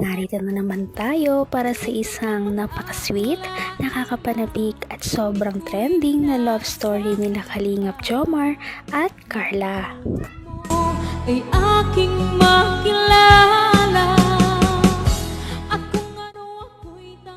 narito na naman tayo para sa isang napaka-sweet, nakakapanabik at sobrang trending na love story nila Kalingap Jomar at Carla. Ay aking makilala.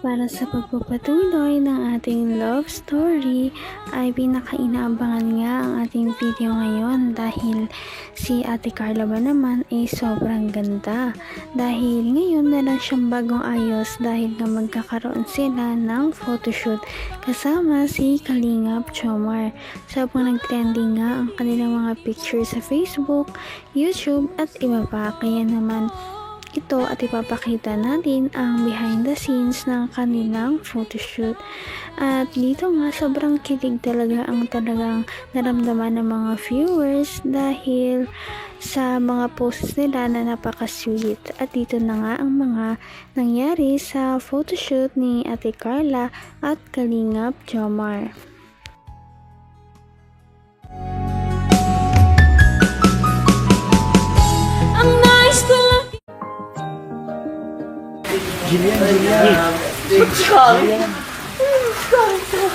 Para sa pagpapatuloy ng ating love story ay pinakainaabangan nga ang ating video ngayon dahil si Ate Carla ba naman ay sobrang ganda dahil ngayon meron siyang bagong ayos dahil na magkakaroon sila ng photoshoot kasama si Kalingap Jomar. Sobrang nag-trending nga ang kanilang mga pictures sa Facebook, YouTube at iba pa, kaya naman ito at ipapakita natin ang behind the scenes ng kanilang photoshoot. At dito nga sobrang kilig talaga ang talagang naramdaman ng mga viewers dahil sa mga posts nila na napaka-sweet. At dito na nga ang mga nangyari sa photoshoot ni Ate Carla at Kalingap Jomar.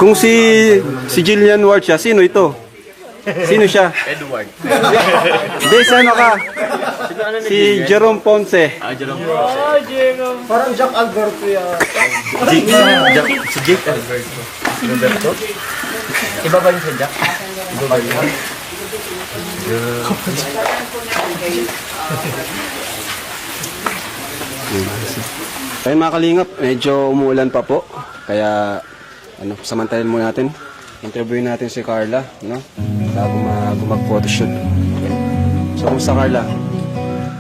Kung si Jillian Ward siya, sino ito? Sino siya? Edward. Hindi, ano ka? Si Jerome Ponce. Jerome. Parang Jack Alberto yan. Si Jake Alberto. Roberto? Iba ba yun sa Jack? Iba ba yun? Ayun mga kalingap, medyo umuulan pa po. Kaya, samantayin muna natin. Interviewin natin si Carla, no? Bago mag-photoshoot. So, kumusta Carla?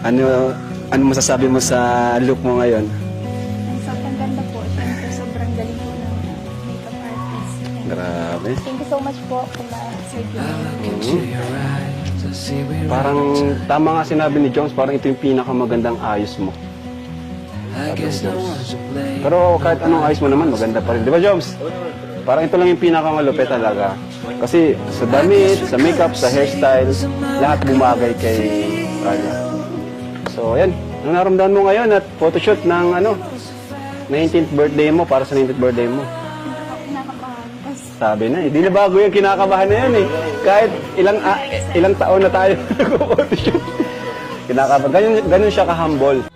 Ano masasabi mo sa look mo ngayon? Sobrang ganda po. Siyempre, sobrang galing po ng makeup artist. Grabe. Thank you so much po Sir Jim. Parang, tama nga sinabi ni Jones, parang ito yung pinakamagandang ayos mo. Pero kahit anong ayos mo naman, maganda pa rin. Di ba, Joms? Parang ito lang yung pinakamalupit talaga. Kasi sa damit, sa makeup, sa hairstyle, lahat bumagay kay Carla. So, ayan. Anong naramdaman mo ngayon at photoshoot ng 19th birthday mo, para sa 19th birthday mo? Sabi na, hindi na bago yung kinakabahan na yan eh. Kahit ilang taon na tayo nag-photoshoot. Kinakabahan. Ganun siya ka-humble.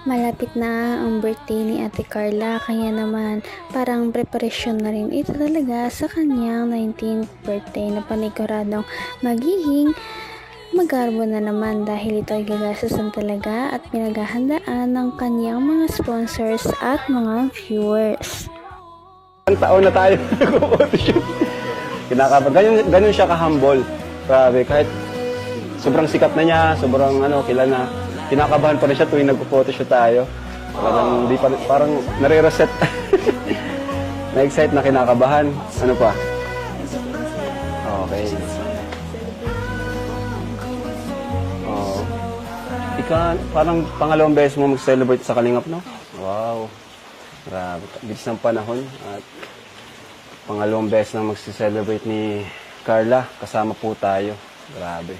Malapit na ang birthday ni Ate Carla, kaya naman parang preparasyon na rin ito talaga sa kanyang 19th birthday na paniguradong magiging magarbo na naman dahil ito ay gagastusan talaga at pinaghahandaan ng kanyang mga sponsors at mga viewers. Ilang taon na tayo nag-photoshoot. Kinakabahan. Ganun siya ka-humble. Grabe, kahit sobrang sikat na niya, sobrang kilala na. Kinakabahan pa rin siya tuwing nagpo-photoshoot tayo. Parang nare-reset. Na-excite na kinakabahan. Ano pa? Okay. Oh. Parang pangalawang beses mo mag-celebrate sa Kalingap, no? Wow. Grabe. Bilis ng panahon. At pangalawang beses na mag-celebrate ni Carla. Kasama po tayo. Grabe.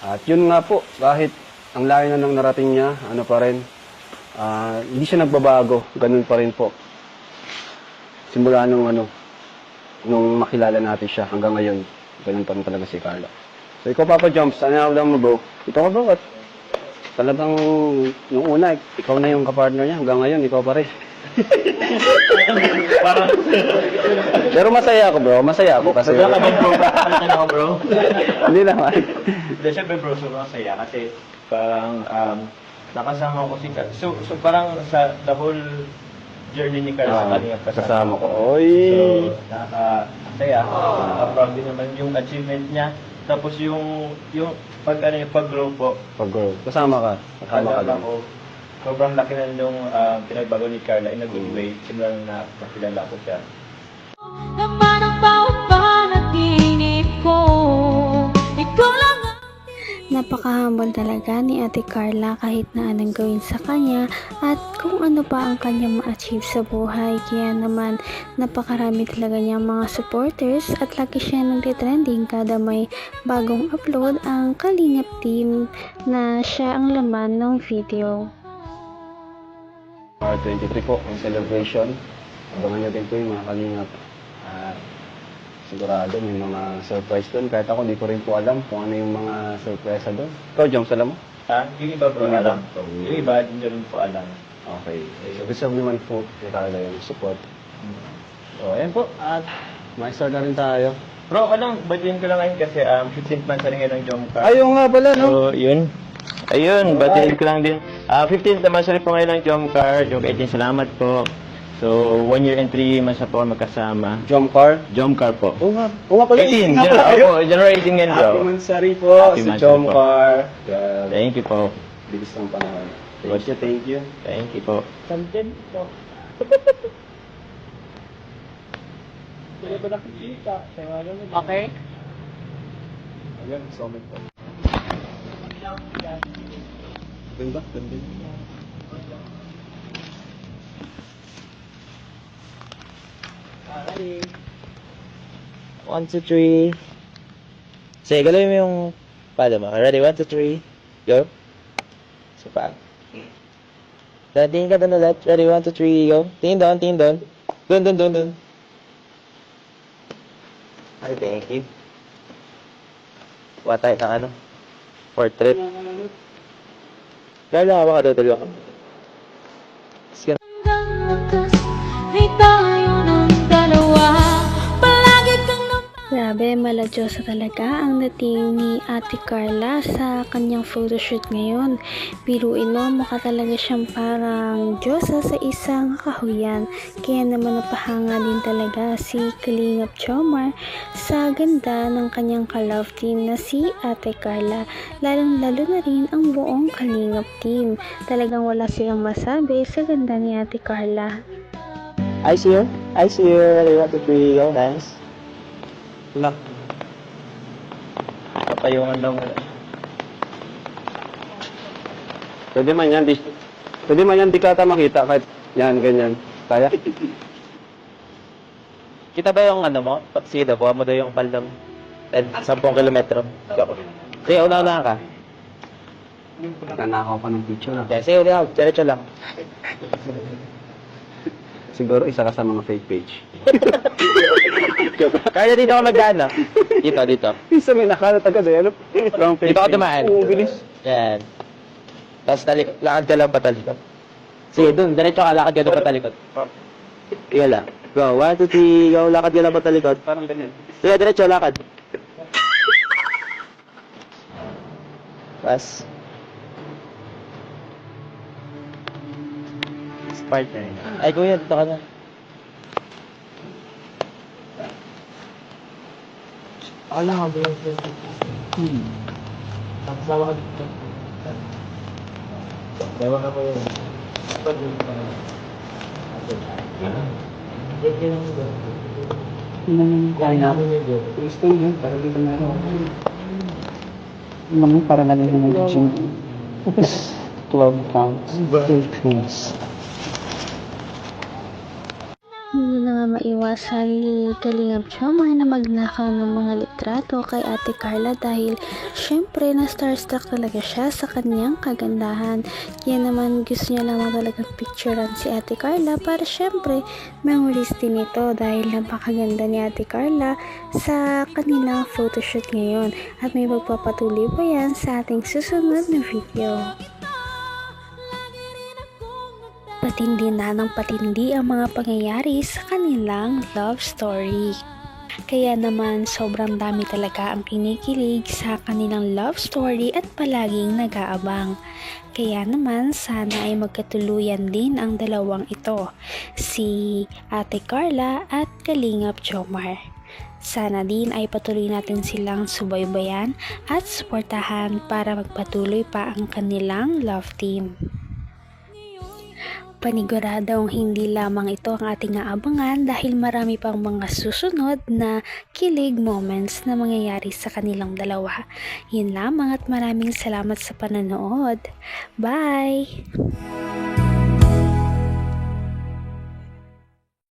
At yun nga po, kahit ang layo na nang narating niya, pa rin, hindi siya nagbabago, ganun pa rin po. Simula nung makilala natin siya hanggang ngayon, ganun pa rin talaga si Carla. So ikaw Papa Jumps, ano lang mo bro? Ito ka bro, at talagang yung una, ikaw na yung kapartner niya, hanggang ngayon, ikaw pa rin. Pero masaya ako bro, masaya ako kasi... Masaya ka ba bro? Masaya ka bro? Hindi naman. Hindi, syempre bro, sobrang masaya kasi parang nakasama ko si Carla. So parang sa the whole journey ni Carla sa Kalingap kasama ko. Oy! So, nakakasaya. Proud din naman yung achievement niya. Tapos yung pag-grow po. Pag-grow. Kasama ka. Kasama ka lang. Ako, sobrang laki na nung pinagbago ni Carla in a good way. Simula na nakilala ko siya. Naman ang bawat panaginip ko. Ikaw lang. Napaka-humble talaga ni Ate Carla kahit na anong gawin sa kanya at kung ano pa ang kanya ma-achieve sa buhay. Kaya naman napakarami talaga niyang mga supporters at lagi siya nagtitrending kada may bagong upload ang Kalingap team na siya ang laman ng video. Para 23 po, ang celebration. Abangan nyo din po yung mga kalingap. Sigurado may mga surprise doon. Kahit ako, di ko rin po alam kung ano yung mga surpresa doon. Ikaw, Joms, alam mo? Yung iba bro, alam. Yung iba, hindi rin po alam. Okay. So, deserve naman po talaga yung support. So, ayan po. At ma-start na rin tayo. Bro, batiin ko lang ngayon kasi 15th month na rin ngayon ng Jomcar. Ayaw nga pala, no? So, yun. Ayun, batiin ko lang din. 15th naman po ngayon ng Jomcar. Jomcar 18, salamat po. So, 1 year and 3 months na po magkasama. Jomcar? Jomcar po. Oo nga pala. 18, January 18 ngayon bro. Happy Mansari po Happy sa Mansari Jomcar. Grabe. Thank you po. Bilis ng panahon. Thank you. Thank you po. Something po. Okay. Ayan, summit po. Ganda. 1, 2, 3. Sige, galawin mo yung pala mo. Ready? 1, 2, 3. Go. So, pa. Tingin ka doon ulit. Ready? 1, 2, 3. Go. Tingin doon. Doon. Ay, thank you. Kuha tayo ng ano? Portrait. Gala ka doon. Sige. Hanggang wakas ay tayo ng dalawa. Palagi kang Grabe, maladyosa talaga ang dating ni Ate Carla sa kanyang photoshoot ngayon. Biruin mo, mukha talaga siyang parang Diyosa sa isang kahuyan. Kaya naman napahanga din talaga si Kalingap Jomar sa ganda ng kanyang ka-love team na si Ate Carla. Lalong-lalo na rin ang buong Kalingap team. Talagang wala silang masabi sa ganda ni Ate Carla. I see you. Ready? 1, 2, 3. Go. Nice. Wala. Papayungan lang. Pwede man yan, di ka ata makita kahit yan, ganyan. Kaya? Kita ba yung ano mo? Sige, buha mo daw yung paldam. 10 kilometro. Sige, una ka. Nanakaw pa ng picture. Okay, sige, una ka. Diretso lang. Siguro isa ka sa mga fake page. Kaya dito ako mag-ano. Dito. Isa may nakalat agad eh. Ano? Parang fake Dito ako page. dumaan. Oo, bilis. Yan. Tapos lakad ka lang patalikod. Sige, dun. Diretso ka, lakad ka doon patalikod. Sige lang. Go. 1, 2, 3. Go. Lakad ka lang patalikod. Parang ganyan. Sige, diretso, lakad. Pas. Partner. Ay, kuya, dito ka na. Wala ka ba yung Tapos lawa ka dito. Lawa ka pa yun. Gusto nyo, parang dito na Para na rin yung gym. 12 pounds. 12 pounds. Hindi na nga maiwasan ni Kalingap Jomar na magnakaw ng mga litrato kay Ate Carla dahil syempre na starstruck talaga siya sa kanyang kagandahan. Kaya naman gusto niya lamang talagang picturean si Ate Carla para syempre memories din ito dahil napakaganda ni Ate Carla sa kanilang photoshoot ngayon. At may magpapatuloy pa yan sa ating susunod na video. Patindi na ng patindi ang mga pangyayari sa kanilang love story. Kaya naman sobrang dami talaga ang kinikilig sa kanilang love story at palaging nag-aabang. Kaya naman sana ay magkatuluyan din ang dalawang ito, si Ate Carla at Kalingap Jomar. Sana din ay patuloy natin silang subaybayan at suportahan para magpatuloy pa ang kanilang love team. Paniguradong hindi lamang ito ang ating aabangan dahil marami pang mga susunod na kilig moments na mangyayari sa kanilang dalawa. Yun lamang at maraming salamat sa pananood. Bye!